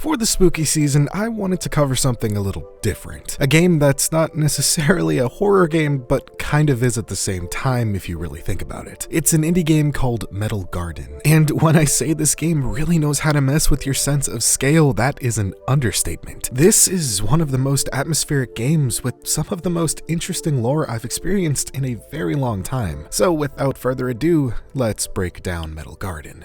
For the spooky season, I wanted to cover something a little different. A game that's not necessarily a horror game, but kind of is at the same time if you really think about it. It's an indie game called Metal Garden. And when I say this game really knows how to mess with your sense of scale, that is an understatement. This is one of the most atmospheric games with some of the most interesting lore I've experienced in a very long time. So without further ado, let's break down Metal Garden.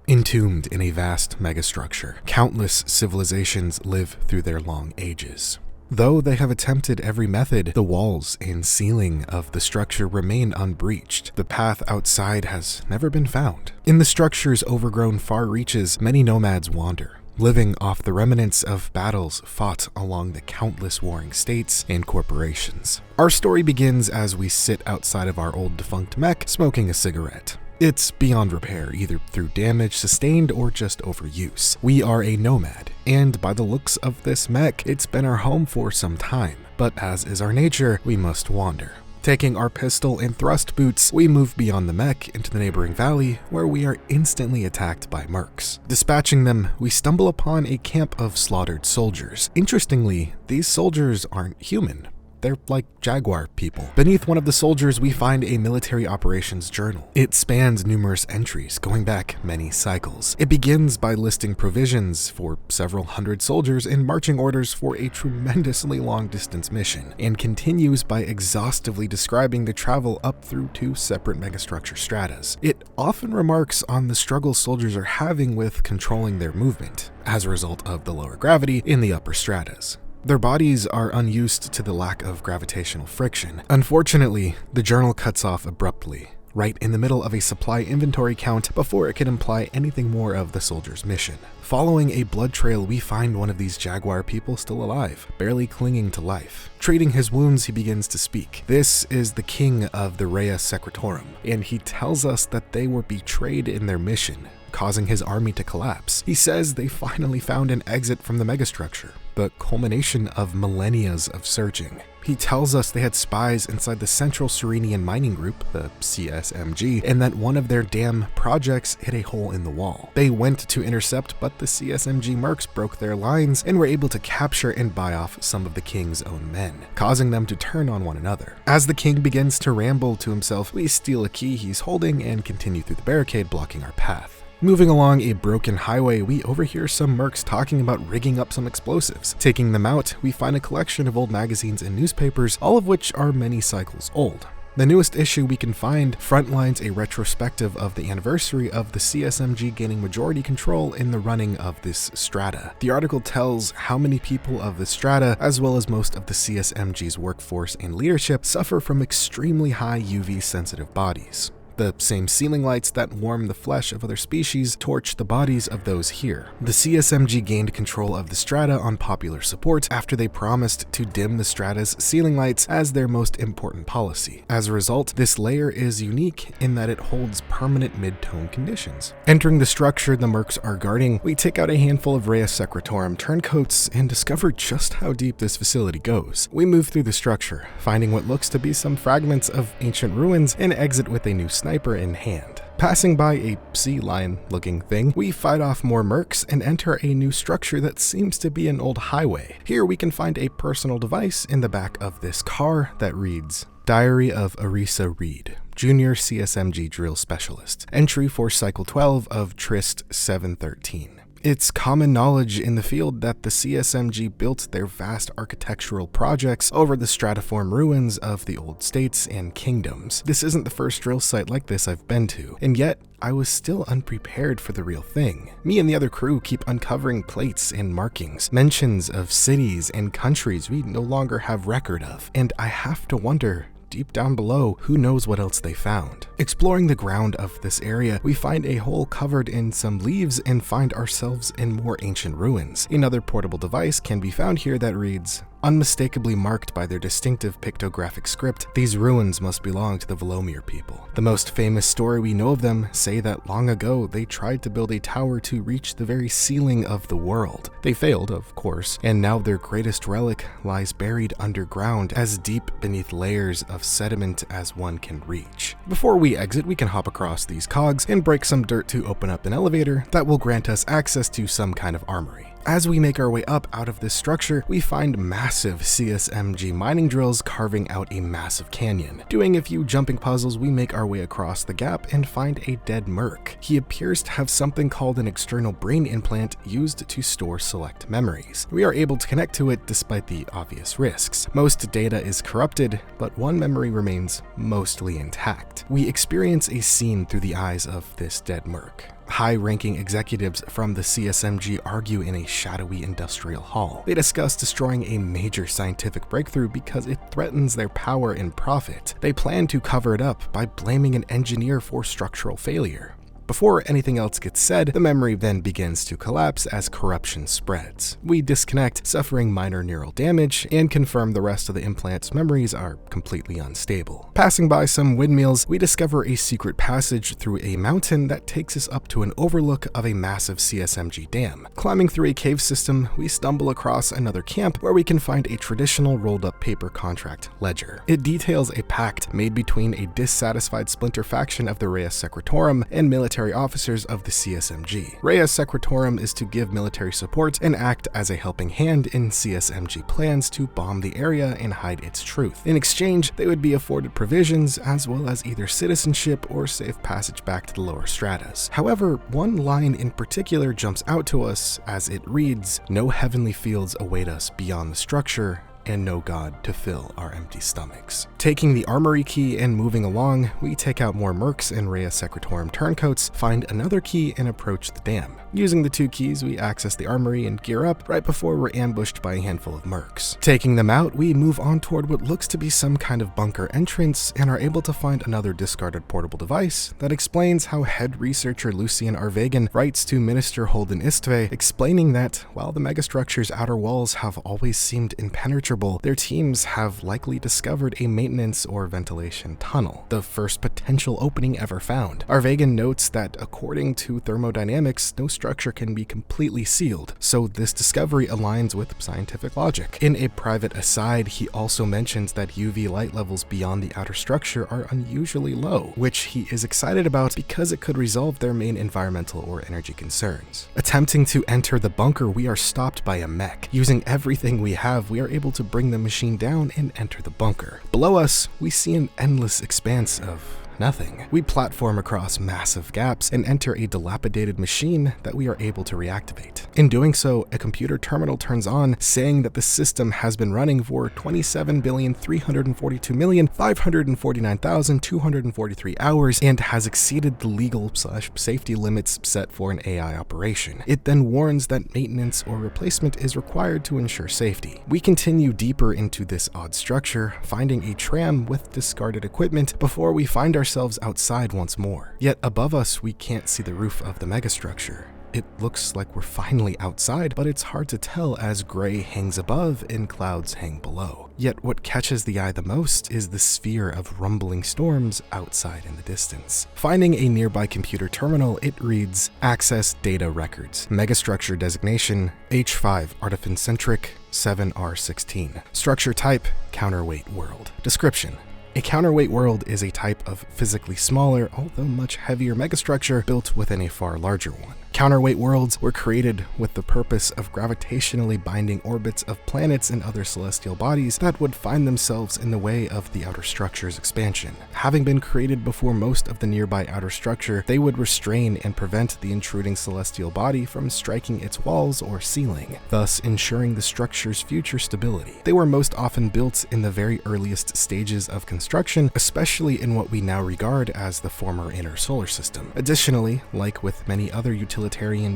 Entombed in a vast megastructure, countless civilizations live through their long ages. Though they have attempted every method, the walls and ceiling of the structure remain unbreached. The path outside has never been found. In the structure's overgrown far reaches, many nomads wander, living off the remnants of battles fought along the countless warring states and corporations. Our story begins as we sit outside of our old defunct mech, smoking a cigarette. It's beyond repair, either through damage sustained or just overuse. We are a nomad, and by the looks of this mech, it's been our home for some time. But as is our nature, we must wander. Taking our pistol and thrust boots, we move beyond the mech into the neighboring valley, where we are instantly attacked by mercs. Dispatching them, we stumble upon a camp of slaughtered soldiers. Interestingly, these soldiers aren't human. They're like jaguar people. Beneath one of the soldiers, we find a military operations journal. It spans numerous entries, going back many cycles. It begins by listing provisions for several hundred soldiers and marching orders for a tremendously long-distance mission, and continues by exhaustively describing the travel up through two separate megastructure stratas. It often remarks on the struggle soldiers are having with controlling their movement, as a result of the lower gravity in the upper stratas. Their bodies are unused to the lack of gravitational friction. Unfortunately, the journal cuts off abruptly, right in the middle of a supply inventory count before it could imply anything more of the soldier's mission. Following a blood trail, we find one of these jaguar people still alive, barely clinging to life. Treating his wounds, he begins to speak. This is the king of the Rhea Secretorum, and he tells us that they were betrayed in their mission, causing his army to collapse. He says they finally found an exit from the megastructure, the culmination of millennia of searching. He tells us they had spies inside the Central Serenian Mining Group, the CSMG, and that one of their damn projects hit a hole in the wall. They went to intercept, but the CSMG mercs broke their lines and were able to capture and buy off some of the king's own men, causing them to turn on one another. As the king begins to ramble to himself, we steal a key he's holding and continue through the barricade blocking our path. Moving along a broken highway, we overhear some mercs talking about rigging up some explosives. Taking them out, we find a collection of old magazines and newspapers, all of which are many cycles old. The newest issue we can find frontlines a retrospective of the anniversary of the CSMG gaining majority control in the running of this strata. The article tells how many people of the strata, as well as most of the CSMG's workforce and leadership, suffer from extremely high UV-sensitive bodies. The same ceiling lights that warm the flesh of other species torch the bodies of those here. The CSMG gained control of the strata on popular support after they promised to dim the strata's ceiling lights as their most important policy. As a result, this layer is unique in that it holds permanent mid-tone conditions. Entering the structure the mercs are guarding, we take out a handful of Rhea Secretorum turncoats and discover just how deep this facility goes. We move through the structure, finding what looks to be some fragments of ancient ruins, and exit with a new sniper in hand. Passing by a sea lion looking thing, we fight off more mercs and enter a new structure that seems to be an old highway. Here we can find a personal device in the back of this car that reads, Diary of Arisa Reed, Junior CSMG Drill Specialist, entry for Cycle 12 of Trist 713. It's common knowledge in the field that the CSMG built their vast architectural projects over the stratiform ruins of the old states and kingdoms. This isn't the first drill site like this I've been to, and yet I was still unprepared for the real thing. Me and the other crew keep uncovering plates and markings, mentions of cities and countries we no longer have record of, and I have to wonder, deep down below, who knows what else they found. Exploring the ground of this area, we find a hole covered in some leaves and find ourselves in more ancient ruins. Another portable device can be found here that reads, Unmistakably marked by their distinctive pictographic script, these ruins must belong to the Velomir people. The most famous story we know of them say that long ago they tried to build a tower to reach the very ceiling of the world. They failed, of course, and now their greatest relic lies buried underground as deep beneath layers of sediment as one can reach. Before we exit, we can hop across these cogs and break some dirt to open up an elevator that will grant us access to some kind of armory. As we make our way up out of this structure, we find massive CSMG mining drills carving out a massive canyon. Doing a few jumping puzzles, we make our way across the gap and find a dead merc. He appears to have something called an external brain implant used to store select memories. We are able to connect to it despite the obvious risks. Most data is corrupted, but one memory remains mostly intact. We experience a scene through the eyes of this dead merc. High-ranking executives from the CSMG argue in a shadowy industrial hall. They discuss destroying a major scientific breakthrough because it threatens their power and profit. They plan to cover it up by blaming an engineer for structural failure. Before anything else gets said, the memory then begins to collapse as corruption spreads. We disconnect, suffering minor neural damage, and confirm the rest of the implant's memories are completely unstable. Passing by some windmills, we discover a secret passage through a mountain that takes us up to an overlook of a massive CSMG dam. Climbing through a cave system, we stumble across another camp where we can find a traditional rolled-up paper contract ledger. It details a pact made between a dissatisfied splinter faction of the Rhea Secretorum and military officers of the CSMG. Rhea Secretorum is to give military support and act as a helping hand in CSMG plans to bomb the area and hide its truth. In exchange, they would be afforded provisions as well as either citizenship or safe passage back to the lower stratas. However, one line in particular jumps out to us as it reads, "No heavenly fields await us beyond the structure, and no god to fill our empty stomachs." Taking the armory key and moving along, we take out more mercs and Rhea Secretorum turncoats, find another key, and approach the dam. Using the two keys, we access the armory and gear up right before we're ambushed by a handful of mercs. Taking them out, we move on toward what looks to be some kind of bunker entrance and are able to find another discarded portable device that explains how head researcher Lucien Arvegan writes to Minister Holden Istve, explaining that while the megastructure's outer walls have always seemed impenetrable, their teams have likely discovered a maintenance or ventilation tunnel, the first potential opening ever found. Arvegan notes that according to thermodynamics, no structure can be completely sealed, so this discovery aligns with scientific logic. In a private aside, he also mentions that UV light levels beyond the outer structure are unusually low, which he is excited about because it could resolve their main environmental or energy concerns. Attempting to enter the bunker, we are stopped by a mech. Using everything we have, we are able to bring the machine down and enter the bunker. Below us, we see an endless expanse of nothing. We platform across massive gaps and enter a dilapidated machine that we are able to reactivate. In doing so, a computer terminal turns on, saying that the system has been running for 27,342,549,243 hours and has exceeded the legal/safety limits set for an AI operation. It then warns that maintenance or replacement is required to ensure safety. We continue deeper into this odd structure, finding a tram with discarded equipment before we find ourselves outside once more. Yet above us, we can't see the roof of the megastructure. It looks like we're finally outside, but it's hard to tell as gray hangs above and clouds hang below. Yet what catches the eye the most is the sphere of rumbling storms outside in the distance. Finding a nearby computer terminal, it reads, "Access data records. Megastructure designation, H5 artificentric 7R16. Structure type, counterweight world. Description: a counterweight world is a type of physically smaller, although much heavier megastructure built within a far larger one. Counterweight worlds were created with the purpose of gravitationally binding orbits of planets and other celestial bodies that would find themselves in the way of the outer structure's expansion. Having been created before most of the nearby outer structure, they would restrain and prevent the intruding celestial body from striking its walls or ceiling, thus ensuring the structure's future stability. They were most often built in the very earliest stages of construction, especially in what we now regard as the former inner solar system. Additionally, like with many other utilitarian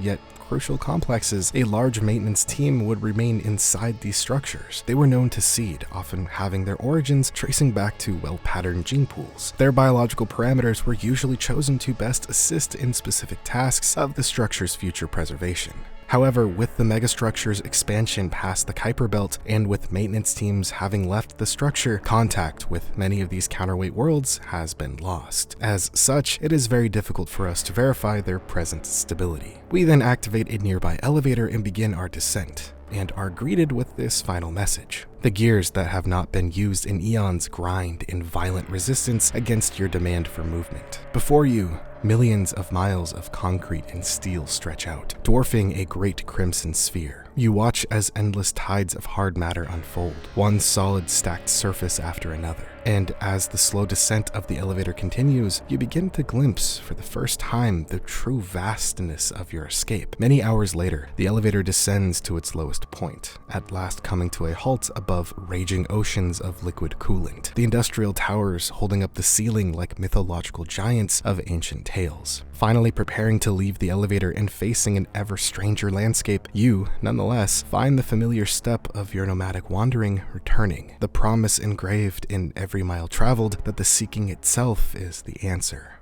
yet crucial complexes, a large maintenance team would remain inside these structures. They were known to seed, often having their origins tracing back to well-patterned gene pools. Their biological parameters were usually chosen to best assist in specific tasks of the structure's future preservation. However, with the megastructure's expansion past the Kuiper Belt and with maintenance teams having left the structure, contact with many of these counterweight worlds has been lost. As such, it is very difficult for us to verify their present stability. We then activate a nearby elevator and begin our descent, and are greeted with this final message. The gears that have not been used in eons grind in violent resistance against your demand for movement. Before you, millions of miles of concrete and steel stretch out, dwarfing a great crimson sphere. You watch as endless tides of hard matter unfold, one solid stacked surface after another. And as the slow descent of the elevator continues, you begin to glimpse, for the first time, the true vastness of your escape. Many hours later, the elevator descends to its lowest point, at last coming to a halt above raging oceans of liquid coolant, the industrial towers holding up the ceiling like mythological giants of ancient tales. Finally preparing to leave the elevator and facing an ever stranger landscape, you, nonetheless, find the familiar step of your nomadic wandering returning, the promise engraved in every mile traveled that the seeking itself is the answer.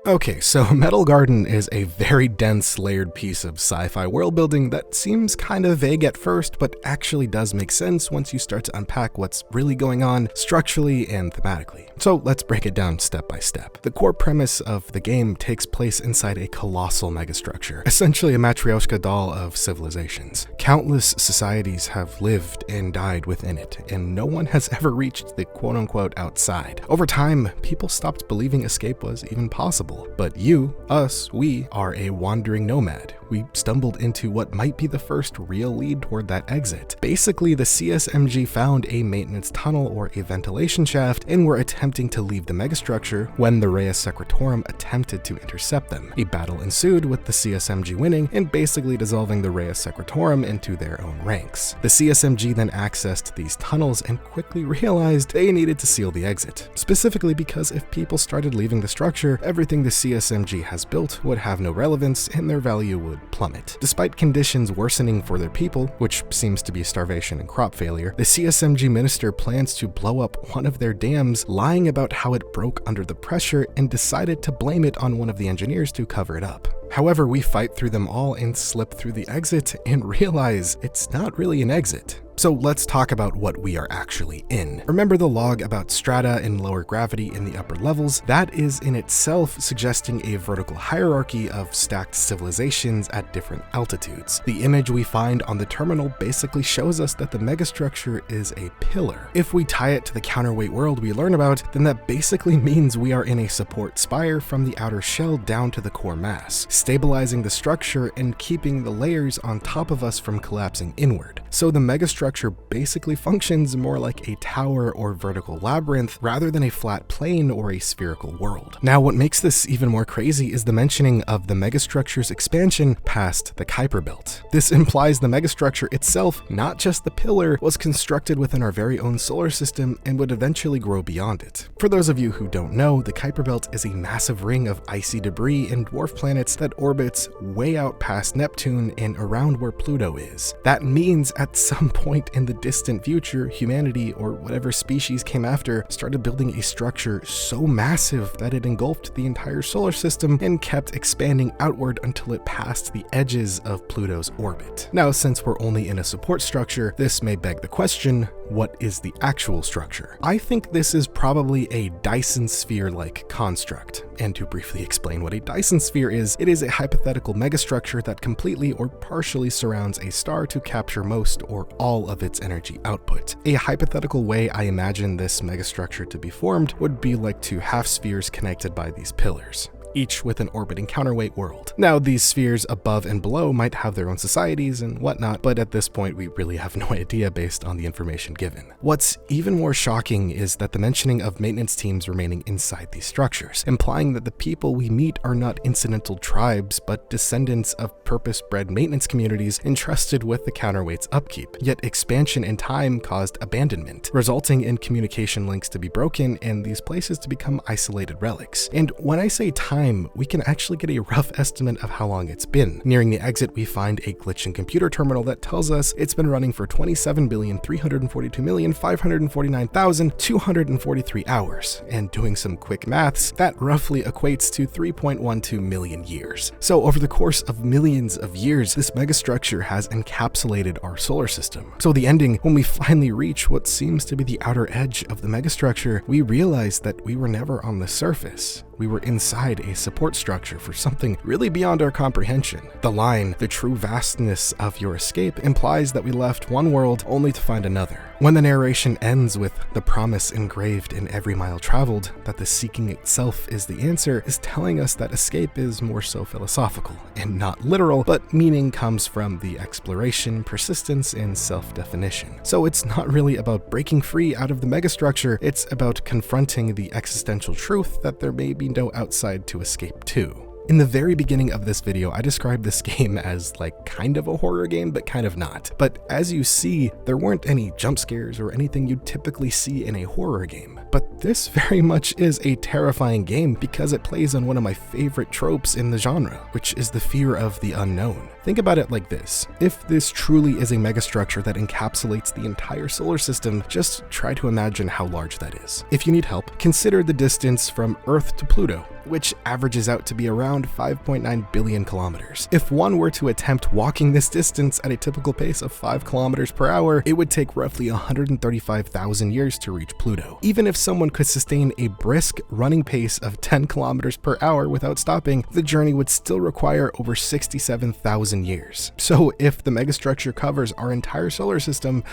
Okay, so Metal Garden is a very dense, layered piece of sci-fi world building that seems kind of vague at first, but actually does make sense once you start to unpack what's really going on structurally and thematically. So let's break it down step by step. The core premise of the game takes place inside a colossal megastructure, essentially a Matryoshka doll of civilizations. Countless societies have lived and died within it, and no one has ever reached the quote-unquote outside. Over time, people stopped believing escape was even possible. But you, us, we are a wandering nomad. We stumbled into what might be the first real lead toward that exit. Basically, the CSMG found a maintenance tunnel or a ventilation shaft and were attempting to leave the megastructure when the Rhea Secretorum attempted to intercept them. A battle ensued with the CSMG winning and basically dissolving the Rhea Secretorum into their own ranks. The CSMG then accessed these tunnels and quickly realized they needed to seal the exit, specifically because if people started leaving the structure, everything the CSMG has built would have no relevance and their value would plummet. Despite conditions worsening for their people, which seems to be starvation and crop failure, the CSMG minister plans to blow up one of their dams, lying about how it broke under the pressure and decided to blame it on one of the engineers to cover it up. However, we fight through them all and slip through the exit and realize it's not really an exit. So let's talk about what we are actually in. Remember the log about strata and lower gravity in the upper levels? That is in itself suggesting a vertical hierarchy of stacked civilizations at different altitudes. The image we find on the terminal basically shows us that the megastructure is a pillar. If we tie it to the counterweight world we learn about, then that basically means we are in a support spire from the outer shell down to the core mass, stabilizing the structure and keeping the layers on top of us from collapsing inward. So the megastructure basically functions more like a tower or vertical labyrinth rather than a flat plane or a spherical world. Now, what makes this even more crazy is the mentioning of the megastructure's expansion past the Kuiper Belt. This implies the megastructure itself, not just the pillar, was constructed within our very own solar system and would eventually grow beyond it. For those of you who don't know, the Kuiper Belt is a massive ring of icy debris and dwarf planets that orbits way out past Neptune and around where Pluto is. That means at some point in the distant future, humanity, or whatever species came after, started building a structure so massive that it engulfed the entire solar system and kept expanding outward until it passed the edges of Pluto's orbit. Now, since we're only in a support structure, this may beg the question, what is the actual structure? I think this is probably a Dyson sphere-like construct. And to briefly explain what a Dyson sphere is, it is a hypothetical megastructure that completely or partially surrounds a star to capture most or all of its energy output. A hypothetical way I imagine this megastructure to be formed would be like two half spheres connected by these pillars, each with an orbiting counterweight world. Now, these spheres above and below might have their own societies and whatnot, but at this point we really have no idea based on the information given. What's even more shocking is that the mentioning of maintenance teams remaining inside these structures, implying that the people we meet are not incidental tribes, but descendants of purpose-bred maintenance communities entrusted with the counterweight's upkeep. Yet expansion in time caused abandonment, resulting in communication links to be broken and these places to become isolated relics. And when I say time time, we can actually get a rough estimate of how long it's been. Nearing the exit, we find a glitch in computer terminal that tells us it's been running for 27,342,549,243 hours, and doing some quick maths, that roughly equates to 3.12 million years. So over the course of millions of years, this megastructure has encapsulated our solar system. So the ending, when we finally reach what seems to be the outer edge of the megastructure, we realize that we were never on the surface. We were inside a support structure for something really beyond our comprehension. The line, "the true vastness of your escape," implies that we left one world only to find another. When the narration ends with the promise engraved in every mile traveled that the seeking itself is the answer, is telling us that escape is more so philosophical and not literal, but meaning comes from the exploration, persistence, and self-definition. So it's not really about breaking free out of the megastructure, it's about confronting the existential truth that there may be no outside to escape to. In the very beginning of this video, I described this game as like kind of a horror game, but kind of not. But as you see, there weren't any jump scares or anything you'd typically see in a horror game. But this very much is a terrifying game because it plays on one of my favorite tropes in the genre, which is the fear of the unknown. Think about it like this. If this truly is a megastructure that encapsulates the entire solar system, just try to imagine how large that is. If you need help, consider the distance from Earth to Pluto, which averages out to be around 5.9 billion kilometers. If one were to attempt walking this distance at a typical pace of 5 kilometers per hour, it would take roughly 135,000 years to reach Pluto. Even if someone could sustain a brisk running pace of 10 kilometers per hour without stopping, the journey would still require over 67,000 years. So if the megastructure covers our entire solar system,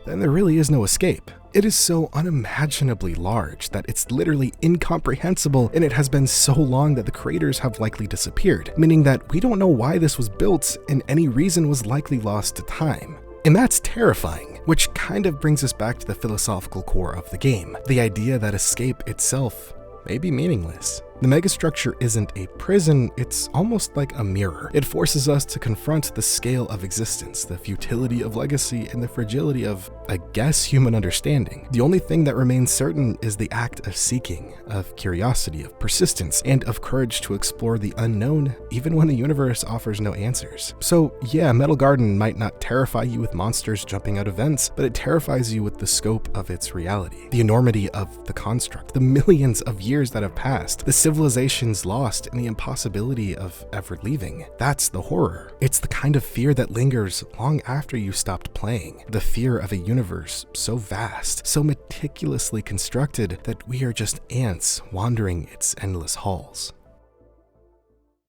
then there really is no escape. It is so unimaginably large that it's literally incomprehensible, and it has been so long that the creators have likely disappeared, meaning that we don't know why this was built, and any reason was likely lost to time. And that's terrifying, which kind of brings us back to the philosophical core of the game, the idea that escape itself may be meaningless. The megastructure isn't a prison, it's almost like a mirror. It forces us to confront the scale of existence, the futility of legacy, and the fragility of, I guess, human understanding. The only thing that remains certain is the act of seeking, of curiosity, of persistence, and of courage to explore the unknown, even when the universe offers no answers. So yeah, Metal Garden might not terrify you with monsters jumping out of vents, but it terrifies you with the scope of its reality, the enormity of the construct, the millions of years that have passed, the civilizations lost, and the impossibility of ever leaving. That's the horror. It's the kind of fear that lingers long after you stopped playing. The fear of a universe so vast, so meticulously constructed that we are just ants wandering its endless halls.